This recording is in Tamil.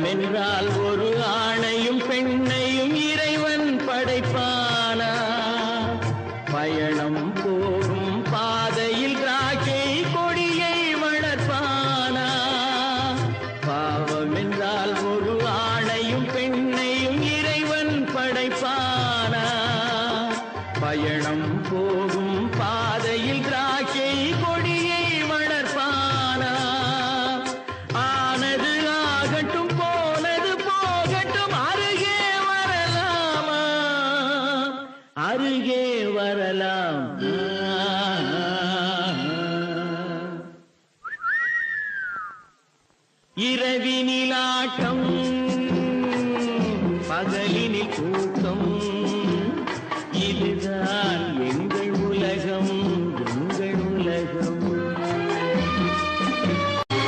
என்றால் ஒரு ஆணையும் பெண்ணையும் இறைவன் படைப்பானா? பயணம் போகும் பாதையில் திராட்சை கொடியை வளர்ப்பானா? பாவம் என்றால் ஒரு ஆணையும் பெண்ணையும் இறைவன் படைப்பானா? பயணம் போகும் பாதையில் திராட்சை கொடியை வளர்ப்பானா? ஆனது ஆகட்டும், போனது போகட்டும், அருகே வரலாமா? அருகே வரலாம். இரவினில் ஆட்டம், பகலினில்